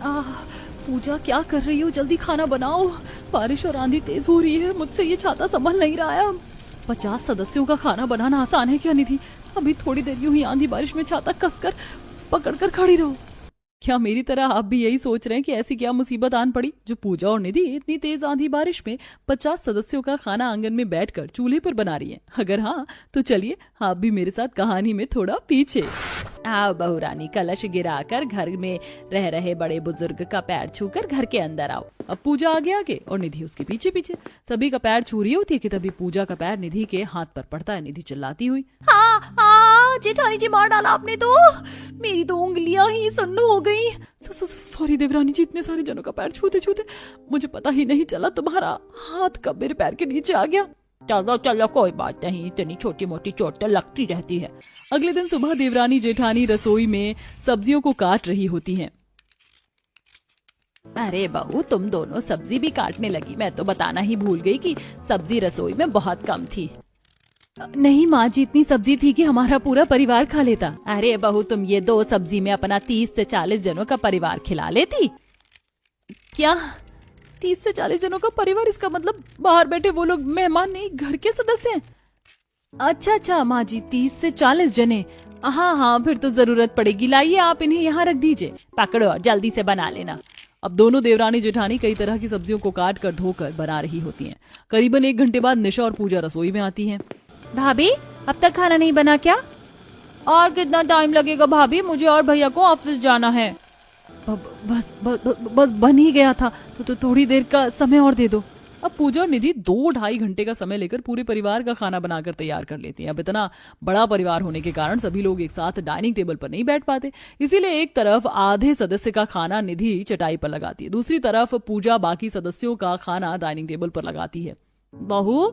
आह, पूजा क्या कर रही हो? जल्दी खाना बनाओ, बारिश और आंधी तेज हो रही है, मुझसे ये छाता संभल नहीं रहा है। 50 सदस्यों का खाना बनाना आसान है क्या निधि? अभी थोड़ी देर यूं ही आंधी बारिश में छाता कसकर पकड़कर खड़ी रहो। क्या मेरी तरह आप भी यही सोच रहे हैं कि ऐसी क्या मुसीबत आन पड़ी जो पूजा और निधि इतनी तेज आंधी बारिश में 50 सदस्यों का खाना आंगन में बैठकर चूल्हे पर बना रही हैं? अगर हाँ तो चलिए आप भी मेरे साथ कहानी में थोड़ा पीछे आओ। बहुरानी, कलश गिराकर घर में रह रहे बड़े बुजुर्ग का पैर छूकर घर के अंदर आओ। अब पूजा आगे आगे और निधि उसके पीछे पीछे। सभी का पैर छू रही होती है कि तभी पूजा का पैर निधि के हाथ पर पड़ता है। निधि चिल्लाती हुई, हाँ जेठानी जी, मार डाला आपने तो, मेरी तो उंगलियां ही सुन्न हो गई। सॉरी देवरानी जी, इतने सारे जनों का पैर छूते छूते मुझे पता ही नहीं चला तुम्हारा हाथ कब मेरे पैर के नीचे आ गया। चलो चलो कोई बात नहीं, इतनी छोटी मोटी चोट तो लगती रहती है। अगले दिन सुबह देवरानी जेठानी रसोई में सब्जियों को काट रही होती हैं। अरे बहू, तुम दोनों सब्जी भी काटने लगी। मैं तो बताना ही भूल गई कि सब्जी रसोई में बहुत कम थी। नहीं माँ जी, इतनी सब्जी थी कि हमारा पूरा परिवार खा लेता। अरे बहू, तुम ये 2 सब्जी में अपना 30 से 40 जनों का परिवार खिला लेती। क्या 30 से 40 जनों का परिवार? इसका मतलब बाहर बैठे वो लोग मेहमान नहीं, घर के सदस्य हैं। अच्छा माँ जी, 30 से 40 जने। हाँ, फिर तो जरूरत पड़ेगी। लाइए आप इन्हें यहाँ रख दीजिए। पकड़ो और जल्दी से बना लेना। अब दोनों देवरानी जेठानी कई तरह की सब्जियों को काट कर धोकर बना रही होती हैं। करीबन 1 घंटे बाद निशा और पूजा रसोई में आती हैं। भाभी, अब तक खाना नहीं बना क्या? और कितना टाइम लगेगा भाभी? मुझे और भैया को ऑफिस जाना है। बस बन ही गया था, तो थोड़ी देर का समय और दे दो। अब पूजा और निधि 2-2.5 घंटे का समय लेकर पूरे परिवार का खाना बनाकर तैयार कर लेती हैं। अब इतना बड़ा परिवार होने के कारण सभी लोग एक साथ डाइनिंग टेबल पर नहीं बैठ पाते, इसीलिए एक तरफ आधे सदस्य का खाना निधि चटाई पर लगाती है, दूसरी तरफ पूजा बाकी सदस्यों का खाना डाइनिंग टेबल पर लगाती है। बहू,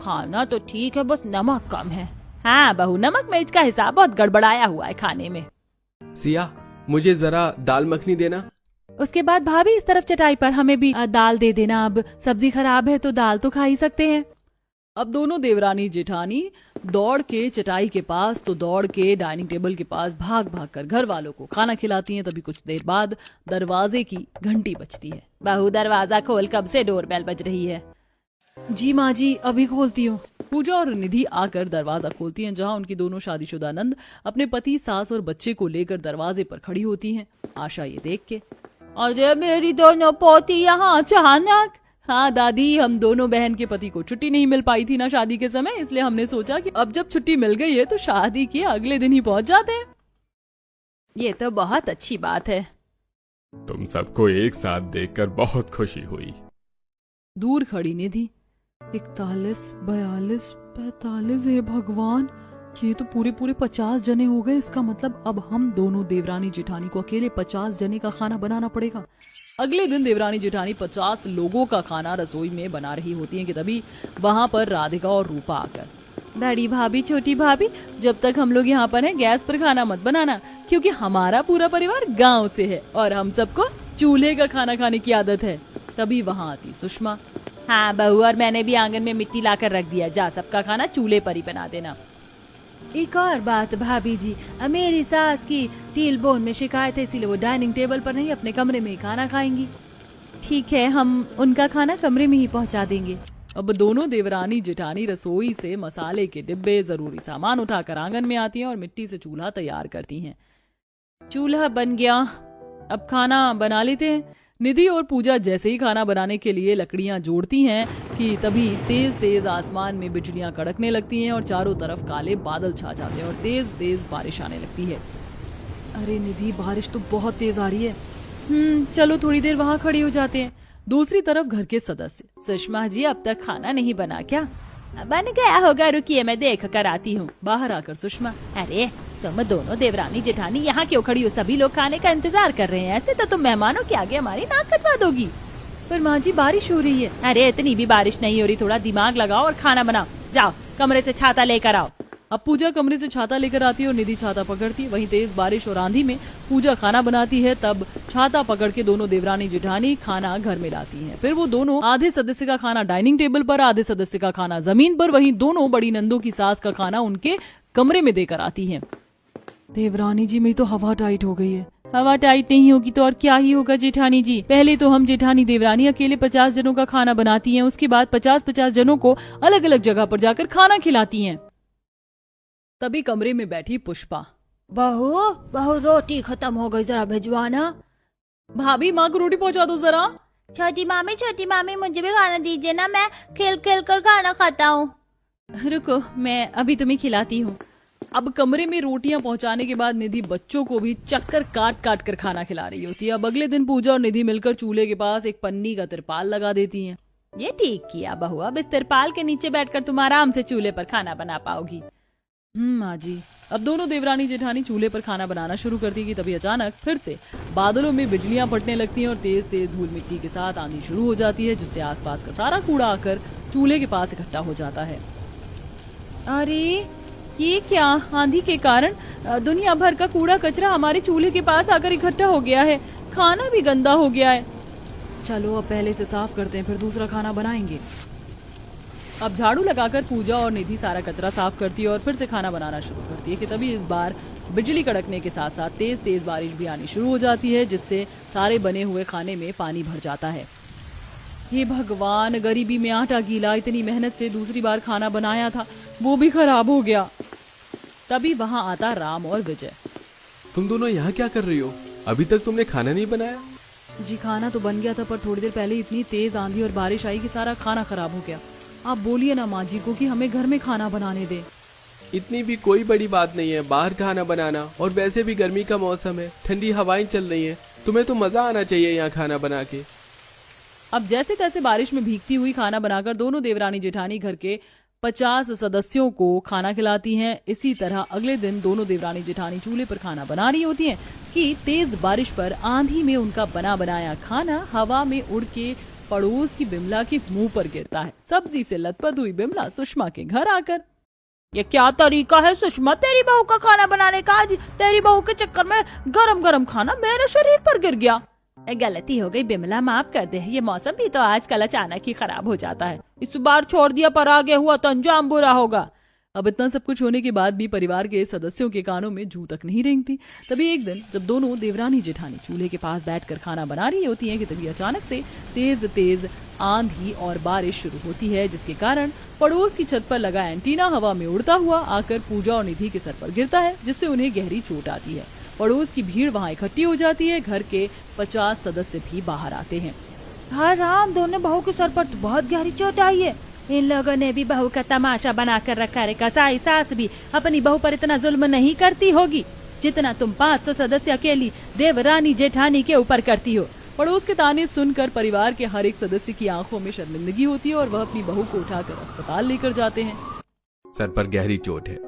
खाना तो ठीक है, बस नमक कम है। हाँ बहू, नमक मिर्च का हिसाब बहुत गड़बड़ाया हुआ है खाने में। सिया, मुझे जरा दाल मखनी देना। उसके बाद भाभी, इस तरफ चटाई पर हमें भी दाल दे देना। अब सब्जी खराब है तो दाल तो खा ही सकते हैं। अब दोनों देवरानी जेठानी दौड़ के चटाई के पास तो दौड़ के डाइनिंग टेबल के पास भाग भाग कर घर वालों को खाना खिलाती हैं। तभी कुछ देर बाद दरवाजे की घंटी बजती है। बहू, दरवाजा खोल, कब से डोरबेल बज रही है। जी माँ जी, अभी खोलती हूँ। पूजा और निधि आकर दरवाजा खोलती हैं, जहाँ उनकी दोनों शादीशुदा नंद अपने पति, सास और बच्चे को लेकर दरवाजे पर खड़ी होती हैं। आशा ये देख के, अरे मेरी दोनों पोती यहाँ अचानक। हाँ दादी, हम दोनों बहन के पति को छुट्टी नहीं मिल पाई थी ना शादी के समय, इसलिए हमने सोचा कि अब जब छुट्टी मिल गई है तो शादी के अगले दिन ही पहुँच जाते हैं। ये तो बहुत अच्छी बात है। तुम सबको एक साथ देखकर बहुत खुशी हुई। दूर खड़ी निधि, 41, 42, 45, हे भगवान, ये तो पूरे 50 जने हो गए। इसका मतलब अब हम दोनों देवरानी जेठानी को अकेले 50 जने का खाना बनाना पड़ेगा। अगले दिन देवरानी जेठानी 50 लोगों का खाना रसोई में बना रही होती हैं कि तभी वहाँ पर राधिका और रूपा आकर, बड़ी भाभी, छोटी भाभी, जब तक हम लोग यहाँ पर हैं गैस पर खाना मत बनाना, क्योंकि हमारा पूरा परिवार गाँव से है और हम सबको चूल्हे का खाना खाने की आदत है। तभी वहाँ आती सुषमा। हाँ बहू, और मैंने भी आंगन में मिट्टी लाकर रख दिया, जा सबका खाना चूल्हे पर ही बना देना। एक और बात भाभी जी, मेरी सास की टील बोन में शिकायत है, इसीलिए वो डाइनिंग टेबल पर नहीं अपने कमरे में ही खाना खाएंगी। ठीक है, हम उनका खाना कमरे में ही पहुंचा देंगे। अब दोनों देवरानी जेठानी रसोई से मसाले के डिब्बे, जरूरी सामान उठाकर आंगन में आती हैं और मिट्टी से चूल्हा तैयार करती हैं। चूल्हा बन गया, अब खाना बना लेते हैं। निधि और पूजा जैसे ही खाना बनाने के लिए लकड़ियां जोड़ती हैं कि तभी तेज तेज आसमान में बिजलियां कड़कने लगती हैं और चारों तरफ काले बादल छा जाते हैं और तेज तेज बारिश आने लगती है। अरे निधि, बारिश तो बहुत तेज आ रही है। चलो थोड़ी देर वहाँ खड़ी हो जाते हैं। दूसरी तरफ घर के सदस्य, सुषमा जी, अब तक खाना नहीं बना क्या? बन गया होगा, रुकिए मैं देख कर आती हूँ। बाहर आकर सुषमा, अरे तुम दोनों देवरानी जेठानी यहाँ क्यों खड़ी हो? सभी लोग खाने का इंतजार कर रहे हैं, ऐसे तो तुम मेहमानों के आगे हमारी नाक कटवा दोगी। पर माँ जी, बारिश हो रही है। अरे इतनी भी बारिश नहीं हो रही, थोड़ा दिमाग लगाओ और खाना बनाओ। जाओ कमरे से छाता लेकर आओ। अब पूजा कमरे से छाता लेकर आती है और निधि छाता पकड़ती है। वहीं तेज बारिश और आंधी में पूजा खाना बनाती है, तब छाता पकड़ के दोनों देवरानी जेठानी खाना घर में लाती हैं। फिर वो दोनों आधे सदस्य का खाना डाइनिंग टेबल पर, आधे सदस्य का खाना जमीन पर, वहीं दोनों बड़ी नंदों की सास का खाना उनके कमरे में देकर आती हैं। देवरानी जी, मेरी तो हवा टाइट हो गई है। हवा टाइट नहीं होगी तो और क्या ही होगा जेठानी जी। पहले तो हम जेठानी देवरानी अकेले 50 जनों का खाना बनाती हैं, उसके बाद 50-50 जनों को अलग अलग जगह पर जाकर खाना खिलाती हैं। तभी कमरे में बैठी पुष्पा, बहू बहू रोटी खत्म हो गई, जरा भिजवाना। भाभी माँ को रोटी पहुँचा दो जरा। छोटी मामी मुझे भी खाना दीजिए ना, मैं खेल खेल कर खाना खाता हूँ। रुको मैं अभी तुम्हें खिलाती हूँ। अब कमरे में रोटियां पहुंचाने के बाद निधि बच्चों को भी चक्कर काट काट कर खाना खिला रही होती है। अब अगले दिन पूजा और निधि मिलकर चूल्हे के पास एक पन्नी का तिरपाल लगा देती हैं। ये ठीक किया बहू, अब इस तिरपाल के नीचे बैठकर तुम आराम से चूल्हे पर खाना बना पाओगी। माँ जी। अब दोनों देवरानी जेठानी चूल्हे पर खाना बनाना शुरू करती कि तभी अचानक फिर से बादलों में बिजलियां फटने लगती हैं और तेज तेज धूल मिट्टी के साथ आंधी शुरू हो जाती है, जिससे आसपास का सारा कूड़ा आकर चूल्हे के पास इकट्ठा हो जाता है। अरे ये क्या, आंधी के कारण दुनिया भर का कूड़ा कचरा हमारे चूल्हे के पास आकर इकट्ठा हो गया है, खाना भी गंदा हो गया है। चलो अब पहले से साफ करते हैं, फिर दूसरा खाना बनाएंगे। अब झाड़ू लगाकर पूजा और निधि सारा कचरा साफ करती है और फिर से खाना बनाना शुरू करती है कि तभी इस बार बिजली कड़कने के साथ साथ तेज तेज बारिश भी आनी शुरू हो जाती है, जिससे सारे बने हुए खाने में पानी भर जाता है। हे भगवान, गरीबी में आटा गीला, इतनी मेहनत से दूसरी बार खाना बनाया था वो भी खराब हो गया। तभी वहां आता राम और विजय। तुम दोनों यहाँ क्या कर रही हो? अभी तक तुमने खाना नहीं बनाया? जी खाना तो बन गया था, पर थोड़ी देर पहले इतनी तेज आंधी और बारिश आई कि सारा खाना खराब हो गया। आप बोलिए ना माँ जी को कि हमें घर में खाना बनाने दे। इतनी भी कोई बड़ी बात नहीं है बाहर खाना बनाना, और वैसे भी गर्मी का मौसम है, ठंडी हवाएं चल रही हैं, तुम्हें तो मजा आना चाहिए यहाँ खाना बना के। अब जैसे तैसे बारिश में भीगती हुई खाना बनाकर दोनों देवरानी जेठानी घर के 50 सदस्यों को खाना खिलाती हैं। इसी तरह अगले दिन दोनों देवरानी जेठानी चूल्हे पर खाना बना रही होती हैं कि तेज बारिश पर आंधी में उनका बना बनाया खाना हवा में उड़ के पड़ोस की बिमला के मुंह पर गिरता है। सब्जी से लथपथ हुई बिमला सुषमा के घर आकर, ये क्या तरीका है सुषमा तेरी बहू का खाना बनाने का? आज तेरी बहू के चक्कर में गरम गरम खाना मेरे शरीर पर गिर गया। गलती हो गई बिमला, माफ कर दे। ये मौसम भी तो आजकल अचानक ही खराब हो जाता है, इस बार छोड़ दिया पर आगे हुआ तो अंजाम बुरा होगा। अब इतना सब कुछ होने के बाद भी परिवार के सदस्यों के कानों में जू तक नहीं रेंगती। तभी एक दिन जब दोनों देवरानी जेठानी चूल्हे के पास बैठकर खाना बना रही होती हैं कि तभी अचानक से तेज तेज आंधी और बारिश शुरू होती है, जिसके कारण पड़ोस की छत पर लगा एंटीना हवा में उड़ता हुआ आकर पूजा और निधि के सर पर गिरता है, जिससे उन्हें गहरी चोट आती है। पड़ोस की भीड़ वहां इकट्ठी हो जाती है। घर के 50 सदस्य भी बाहर आते हैं। हाँ राम, दोनों बहू के सर पर तो बहुत गहरी चोट आई है। इन लोगों ने भी बहू का तमाशा बना कर रखा है। कसाई सास भी अपनी बहू पर इतना जुल्म नहीं करती होगी जितना तुम 500 सदस्य अकेली देवरानी जेठानी के ऊपर करती हो। पड़ोस के ताने सुनकर परिवार के हर एक सदस्य की आंखों में शर्मिंदगी होती है और वह अपनी बहू को उठाकर अस्पताल लेकर जाते हैं। सर पर गहरी चोट है,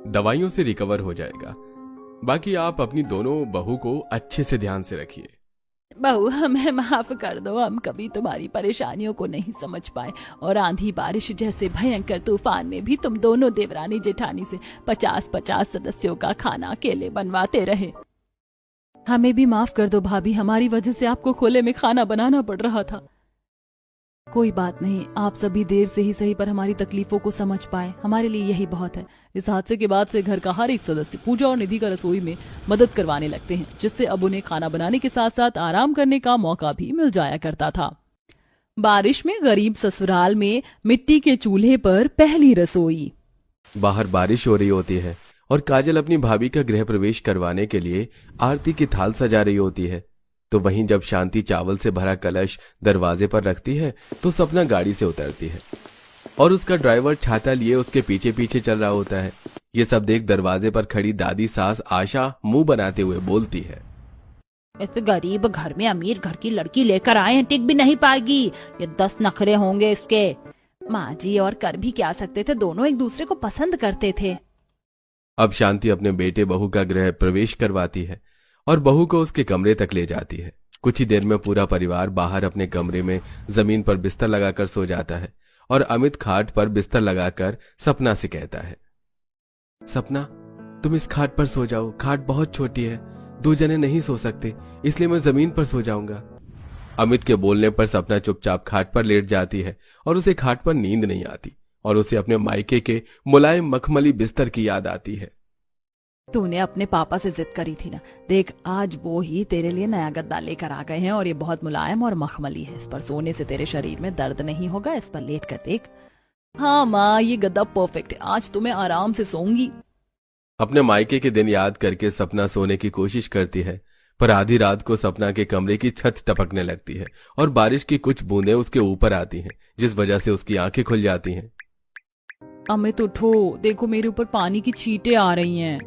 दवाइयों से रिकवर हो जाएगा। बाकी आप अपनी दोनों बहू को अच्छे से ध्यान से रखिए। बहू हमें माफ कर दो, हम कभी तुम्हारी परेशानियों को नहीं समझ पाए और आंधी बारिश जैसे भयंकर तूफान में भी तुम दोनों देवरानी जेठानी से 50-50 सदस्यों का खाना अकेले बनवाते रहे। हमें भी माफ कर दो भाभी, हमारी वजह से आपको खुले में खाना बनाना पड़ रहा था। कोई बात नहीं, आप सभी देर से ही सही पर हमारी तकलीफों को समझ पाए, हमारे लिए यही बहुत है। इस हादसे के बाद से घर का हर एक सदस्य पूजा और निधि का रसोई में मदद करवाने लगते हैं, जिससे अब उन्हें खाना बनाने के साथ साथ आराम करने का मौका भी मिल जाया करता था। बारिश में गरीब ससुराल में मिट्टी के चूल्हे पर पहली रसोई। बाहर बारिश हो रही होती है और काजल अपनी भाभी का गृह प्रवेश करवाने के लिए आरती की थाल सजा रही होती है। तो वहीं जब शांति चावल से भरा कलश दरवाजे पर रखती है तो सपना गाड़ी से उतरती है और उसका ड्राइवर छाता लिए उसके पीछे पीछे चल रहा होता है। ये सब देख दरवाजे पर खड़ी दादी सास आशा मुंह बनाते हुए बोलती है, इस गरीब घर में अमीर घर की लड़की लेकर आए हैं, टिक भी नहीं पाएगी। ये 10 नखरे होंगे इसके। माँ जी और कर भी क्या सकते थे, दोनों एक दूसरे को पसंद करते थे। अब शांति अपने बेटे बहू का गृह प्रवेश करवाती है और बहू को उसके कमरे तक ले जाती है। कुछ ही देर में पूरा परिवार बाहर अपने कमरे में जमीन पर बिस्तर लगाकर सो जाता है और अमित खाट पर बिस्तर लगाकर सपना से कहता है, सपना तुम इस खाट पर सो जाओ, खाट बहुत छोटी है, 2 जने नहीं सो सकते, इसलिए मैं जमीन पर सो जाऊंगा। अमित के बोलने पर सपना चुपचाप खाट पर लेट जाती है और उसे खाट पर नींद नहीं आती और उसे अपने मायके के मुलायम मखमली बिस्तर की याद आती है। तूने अपने पापा से जिद करी थी ना, देख आज वो ही तेरे लिए नया गद्दा लेकर आ गए हैं और ये बहुत मुलायम और मखमली है। इस पर सोने से तेरे शरीर में दर्द नहीं होगा। इस पर लेट कर देख। हाँ माँ, ये गद्दा परफेक्ट है, आज तो मैं आराम से सोऊंगी। अपने मायके के दिन याद करके सपना सोने की कोशिश करती है, पर आधी रात को सपना के कमरे की छत टपकने लगती है और बारिश की कुछ बूंदें उसके ऊपर आती हैं, जिस वजह से उसकी आंखें खुल जाती हैं। अमित उठो, देखो मेरे ऊपर पानी की छींटें आ रही हैं।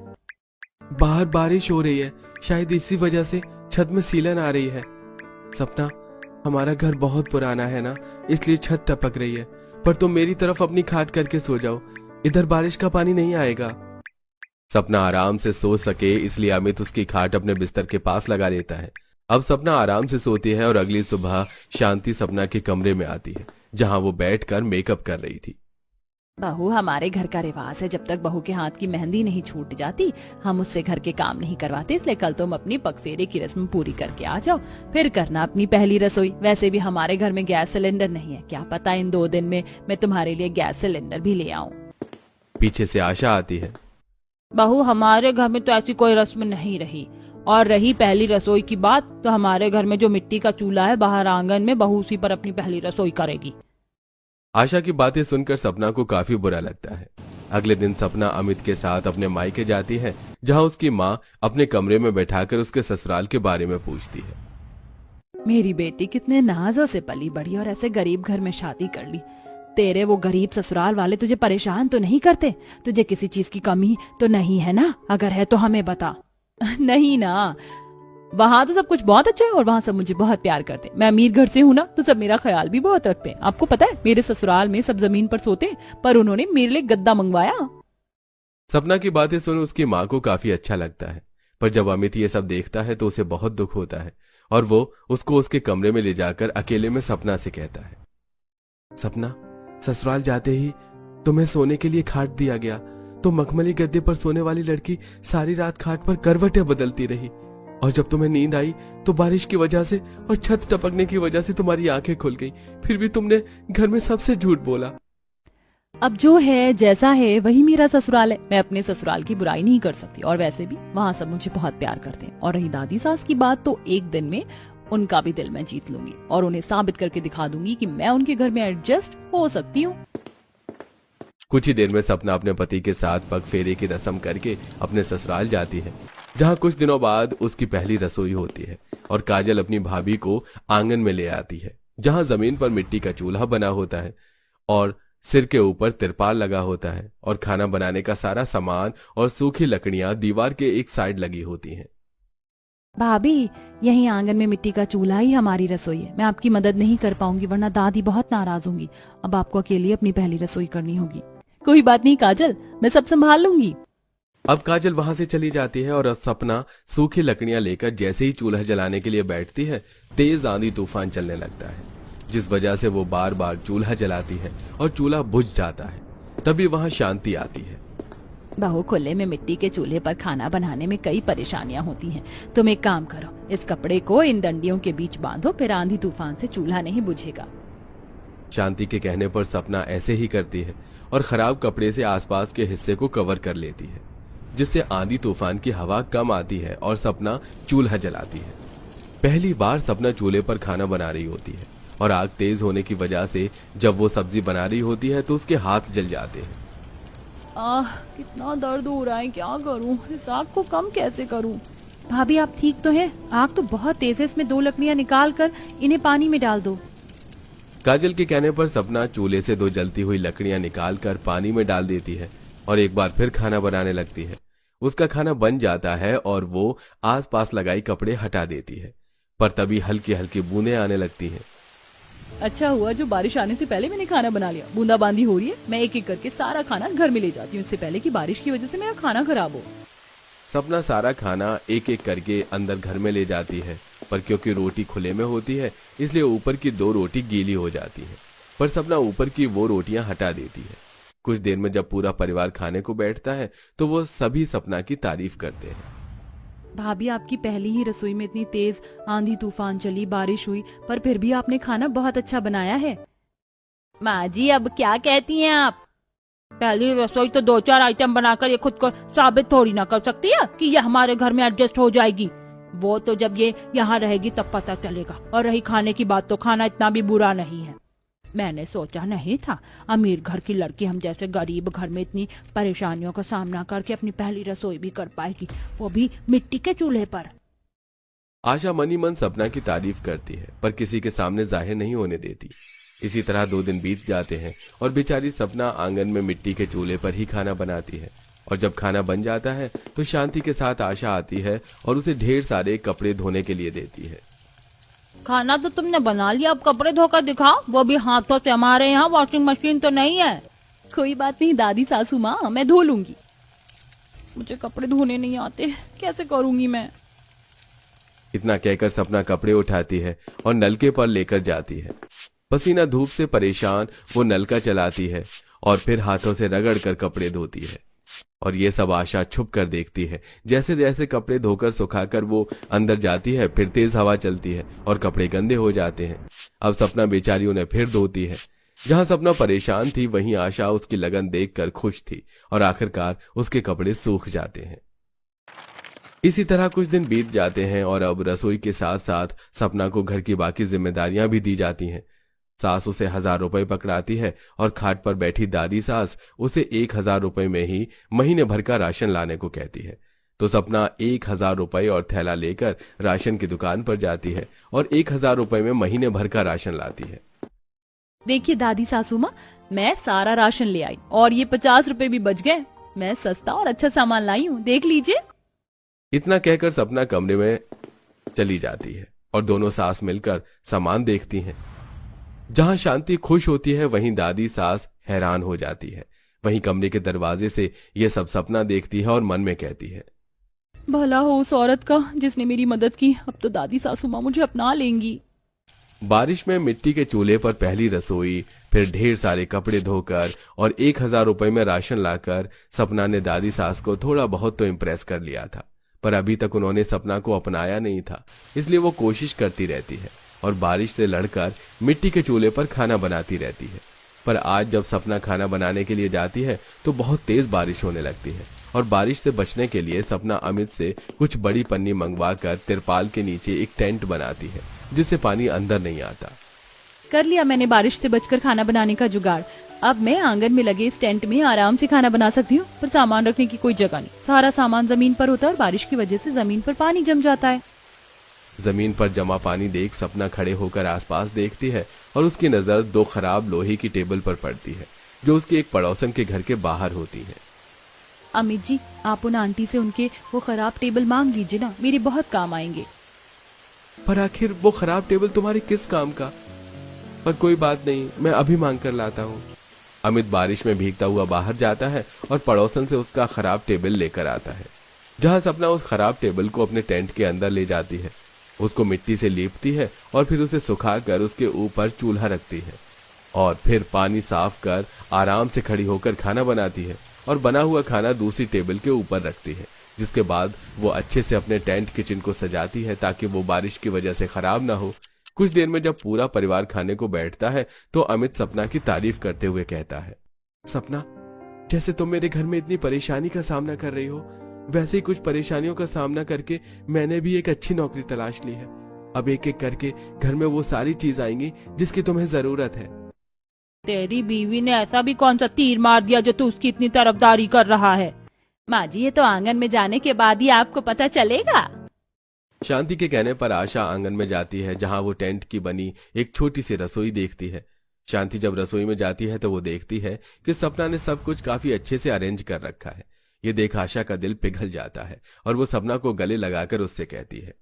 बाहर बारिश हो रही है, शायद इसी वजह से छत में सीलन आ रही है। सपना, हमारा घर बहुत पुराना है ना, इसलिए छत टपक रही है, पर तुम मेरी तरफ अपनी खाट करके सो जाओ, इधर बारिश का पानी नहीं आएगा। सपना आराम से सो सके इसलिए अमित उसकी खाट अपने बिस्तर के पास लगा लेता है। अब सपना आराम से सोती है और अगली सुबह शांति सपना के कमरे में आती है, जहां वो बैठकर मेकअप कर रही थी। बहू, हमारे घर का रिवाज है, जब तक बहू के हाथ की मेहंदी नहीं छूट जाती हम उससे घर के काम नहीं करवाते। इसलिए कल तुम अपनी पगफेरे की रस्म पूरी करके आ जाओ, फिर करना अपनी पहली रसोई। वैसे भी हमारे घर में गैस सिलेंडर नहीं है, क्या पता इन 2 दिन में मैं तुम्हारे लिए गैस सिलेंडर भी ले आऊं। पीछे से आशा आती है। बहू, हमारे घर में तो ऐसी कोई रस्म नहीं रही, और रही पहली रसोई की बात, तो हमारे घर में जो मिट्टी का चूल्हा है बाहर आंगन में, बहू उसी पर अपनी पहली रसोई करेगी। आशा की बातें सुनकर सपना को काफी बुरा लगता है। अगले दिन सपना अमित के साथ अपने मायके जाती है, जहां उसकी माँ अपने कमरे में बैठाकर उसके ससुराल के बारे में पूछती है। मेरी बेटी कितने नाजों से पली बढ़ी और ऐसे गरीब घर में शादी कर ली। तेरे वो गरीब ससुराल वाले तुझे परेशान तो नहीं करते? तुझे किसी चीज की कमी तो नहीं है ना? अगर है तो हमें बता। नहीं ना, वहाँ तो सब कुछ बहुत अच्छा है और वहाँ सब मुझे बहुत प्यार करते हैं। मैं अमीर घर से हूँ ना, तो सब मेरा ख्याल भी बहुत रखते हैं। आपको पता है मेरे ससुराल में सब जमीन पर सोते हैं, पर उन्होंने मेरे लिए गद्दा मंगवाया। सपना की बातें सुन उसकी माँ को काफी अच्छा लगता है, पर जब अमित ये सब देखता है तो उसे बहुत दुख होता है और वो उसको उसके कमरे में ले जाकर अकेले में सपना से कहता है। सपना, ससुराल जाते ही तुम्हें सोने के लिए खाट दिया गया, तो मखमली गद्दे पर सोने वाली लड़की सारी रात खाट पर करवटें बदलती रही, और जब तुम्हें नींद आई तो बारिश की वजह से और छत टपकने की वजह से तुम्हारी आंखें खुल गई, फिर भी तुमने घर में सबसे झूठ बोला। अब जो है जैसा है वही मेरा ससुराल है, मैं अपने ससुराल की बुराई नहीं कर सकती। और वैसे भी वहाँ सब मुझे बहुत प्यार करते हैं। और रही दादी सास की बात, तो एक दिन में उनका भी दिल मैं जीत लूंगी और उन्हें साबित करके दिखा दूंगी कि मैं उनके घर में एडजस्ट हो सकती हूँ। कुछ ही देर में सपना अपने पति के साथ पग फेरे की रस्म करके अपने ससुराल जाती है, जहाँ कुछ दिनों बाद उसकी पहली रसोई होती है और काजल अपनी भाभी को आंगन में ले आती है, जहाँ जमीन पर मिट्टी का चूल्हा बना होता है और सिर के ऊपर तिरपाल लगा होता है और खाना बनाने का सारा सामान और सूखी लकड़ियां दीवार के एक साइड लगी होती हैं। भाभी, यही आंगन में मिट्टी का चूल्हा ही हमारी रसोई है। मैं आपकी मदद नहीं कर पाऊंगी वरना दादी बहुत नाराज होंगी। अब आपको अकेले अपनी पहली रसोई करनी होगी। कोई बात नहीं काजल, मैं सब संभाल लूंगी। अब काजल वहां से चली जाती है और सपना सूखी लकड़ियां लेकर जैसे ही चूल्हा जलाने के लिए बैठती है, तेज आंधी तूफान चलने लगता है, जिस वजह से वो बार बार चूल्हा जलाती है और चूल्हा बुझ जाता है। तभी वहां शांति आती है। बहू, खुले में मिट्टी के चूल्हे पर खाना बनाने में कई परेशानियां होती हैं। तुम एक काम करो, इस कपड़े को इन डंडियों के बीच बांधो, फिर आंधी तूफान से चूल्हा नहीं बुझेगा। शांति के कहने पर सपना ऐसे ही करती है और खराब कपड़े से आसपास के हिस्से को कवर कर लेती है, जिससे आंधी तूफान की हवा कम आती है और सपना चूल्हा जलाती है। पहली बार सपना चूल्हे पर खाना बना रही होती है और आग तेज होने की वजह से जब वो सब्जी बना रही होती है तो उसके हाथ जल जाते हैं। कितना दर्द हो रहा है, क्या करूं? इस आग को कम कैसे करूं? भाभी, आप ठीक तो हैं? आग तो बहुत तेज है, इसमें 2 लकड़ियां निकाल कर इन्हें पानी में डाल दो। काजल के कहने पर सपना चूल्हे से 2 जलती हुई लकड़ियां निकालकर पानी में डाल देती है और एक बार फिर खाना बनाने लगती है। उसका खाना बन जाता है और वो आसपास लगाई कपड़े हटा देती है, पर तभी हल्की हल्की बूंदें आने लगती हैं। अच्छा हुआ जो बारिश आने से पहले मैंने खाना बना लिया। बूंदाबांदी हो रही है, मैं एक एक करके सारा खाना घर में ले जाती हूँ, इससे पहले कि बारिश की वजह से मेरा खाना खराब हो। सपना सारा खाना एक एक करके अंदर घर में ले जाती है, पर क्योंकि रोटी खुले में होती है इसलिए ऊपर की 2 रोटी गीली हो जाती है, पर सपना ऊपर की वो रोटियां हटा देती है। कुछ देर में जब पूरा परिवार खाने को बैठता है तो वो सभी सपना की तारीफ करते हैं। भाभी, आपकी पहली ही रसोई में इतनी तेज आंधी तूफान चली, बारिश हुई, पर फिर भी आपने खाना बहुत अच्छा बनाया है। माँ जी, अब क्या कहती हैं आप? पहली रसोई तो 2-4 आइटम बनाकर ये खुद को साबित थोड़ी ना कर सकती है कि ये हमारे घर में एडजस्ट हो जाएगी। वो तो जब ये यहाँ रहेगी तब पता चलेगा। और रही खाने की बात, तो खाना इतना भी बुरा नहीं है। मैंने सोचा नहीं था अमीर घर की लड़की हम जैसे गरीब घर में इतनी परेशानियों का सामना करके अपनी पहली रसोई भी कर पाएगी, वो भी मिट्टी के चूल्हे पर। आशा मनी मन सपना की तारीफ करती है पर किसी के सामने जाहिर नहीं होने देती। इसी तरह 2 दिन बीत जाते हैं और बेचारी सपना आंगन में मिट्टी के चूल्हे पर ही खाना बनाती है। और जब खाना बन जाता है तो शांति के साथ आशा आती है और उसे ढेर सारे कपड़े धोने के लिए देती है। खाना तो तुमने बना लिया, अब कपड़े धोकर दिखाओ, वो भी हाथों से। हमारे यहाँ वॉशिंग मशीन तो नहीं है। कोई बात नहीं दादी सासू माँ, मैं धो लूंगी। मुझे कपड़े धोने नहीं आते, कैसे करूंगी मैं। इतना कहकर सपना कपड़े उठाती है और नलके पर लेकर जाती है। पसीना धूप से परेशान वो नलका चलाती है और फिर हाथों से रगड़ कर कपड़े धोती है। और ये सब आशा छुप कर देखती है। जैसे जैसे कपड़े धोकर सुखाकर वो अंदर जाती है, फिर तेज हवा चलती है और कपड़े गंदे हो जाते हैं। अब सपना बेचारी उन्हें फिर धोती है। जहां सपना परेशान थी वहीं आशा उसकी लगन देखकर खुश थी और आखिरकार उसके कपड़े सूख जाते हैं। इसी तरह कुछ दिन बीत जाते हैं और अब रसोई के साथ साथ सपना को घर की बाकी जिम्मेदारियां भी दी जाती हैं। सास उसे 1000 रुपए पकड़ाती है और खाट पर बैठी दादी सास उसे 1000 रुपए में ही महीने भर का राशन लाने को कहती है। तो सपना 1000 रुपए और थैला लेकर राशन की दुकान पर जाती है और 1000 रुपए में महीने भर का राशन लाती है। देखिए दादी सासू माँ, मैं सारा राशन ले आई और ये 50 रुपए भी बच गए। मैं सस्ता और अच्छा सामान लाई हूँ, देख लीजिए। इतना कहकर सपना कमरे में चली जाती है और दोनों सास मिलकर सामान देखती हैं। जहां शांति खुश होती है वहीं दादी सास हैरान हो जाती है। वहीं कमरे के दरवाजे से ये सब सपना देखती है और मन में कहती है, भला हो उस औरत का जिसने मेरी मदद की। अब तो दादी सासू माँ मुझे अपना लेंगी। बारिश में मिट्टी के चूल्हे पर पहली रसोई, फिर ढेर सारे कपड़े धोकर और 1000 रुपए में राशन लाकर सपना ने दादी सास को थोड़ा बहुत तो इम्प्रेस कर लिया था। पर अभी तक उन्होंने सपना को अपनाया नहीं था, इसलिए वो कोशिश करती रहती है और बारिश से लड़कर मिट्टी के चूल्हे पर खाना बनाती रहती है। पर आज जब सपना खाना बनाने के लिए जाती है तो बहुत तेज बारिश होने लगती है और बारिश से बचने के लिए सपना अमित से कुछ बड़ी पन्नी मंगवा कर तिरपाल के नीचे एक टेंट बनाती है जिससे पानी अंदर नहीं आता। कर लिया मैंने बारिश से बचकर खाना बनाने का जुगाड़। अब मैं आंगन में लगे इस टेंट में आराम से खाना बना सकती हूँ, पर सामान रखने की कोई जगह नहीं। सारा सामान जमीन पर होता है और बारिश की वजह से जमीन पर पानी जम जाता है। जमीन पर जमा पानी देख सपना खड़े होकर आसपास देखती है और उसकी नजर 2 खराब लोहे की टेबल पर पड़ती है जो उसके एक पड़ोसन के घर के बाहर होती है। अमित जी, आप उन आंटी से उनके वो खराब टेबल मांग लीजिए ना, मेरे बहुत काम आएंगे। पर आखिर वो खराब टेबल तुम्हारे किस काम का? पर कोई बात नहीं, मैं अभी मांग कर लाता हूँ। अमित बारिश में भीगता हुआ बाहर जाता है और पड़ोसन से उसका खराब टेबल लेकर आता है। जहां सपना उस खराब टेबल को अपने टेंट के अंदर ले जाती है, उसको मिट्टी से लीपती है और फिर उसे सुखाकर उसके ऊपर चूल्हा रखती है और फिर पानी साफ कर आराम से खड़ी होकर खाना बनाती है और बना हुआ खाना दूसरी टेबल के ऊपर रखती है। जिसके बाद वो अच्छे से अपने टेंट किचन को सजाती है ताकि वो बारिश की वजह से खराब ना हो। कुछ देर में जब पूरा परिवार खाने को बैठता है तो अमित सपना की तारीफ करते हुए कहता है, सपना, जैसे तुम मेरे घर में इतनी परेशानी का सामना कर रही हो, वैसे ही कुछ परेशानियों का सामना करके मैंने भी एक अच्छी नौकरी तलाश ली है। अब एक एक करके घर में वो सारी चीज आएंगी जिसकी तुम्हें जरूरत है। तेरी बीवी ने ऐसा भी कौन सा तीर मार दिया जो तू उसकी इतनी तरफदारी कर रहा है? माँ जी, ये तो आंगन में जाने के बाद ही आपको पता चलेगा। शांति के कहने पर आशा आंगन में जाती है जहां वो टेंट की बनी एक छोटी सी रसोई देखती है। शांति जब रसोई में जाती है तो वो देखती है कि सपना ने सब कुछ काफी अच्छे से अरेंज कर रखा है। ये देख आशा का दिल पिघल जाता है और वो सपना को गले लगाकर उससे कहती है,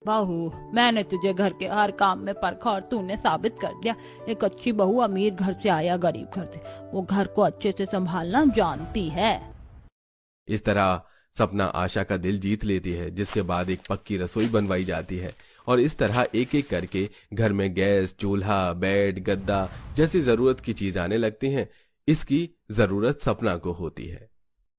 बहू, मैंने तुझे घर के हर काम में परखा और तूने साबित कर दिया। एक अच्छी बहू अमीर घर से आया गरीब घर से, वो घर को अच्छे से संभालना जानती है। इस तरह सपना आशा का दिल जीत लेती है, जिसके बाद एक पक्की रसोई बनवाई जाती है और इस तरह एक एक करके घर में गैस, चूल्हा, बेड, गद्दा जैसी जरूरत की चीज आने लगती हैं। इसकी जरूरत सपना को होती है।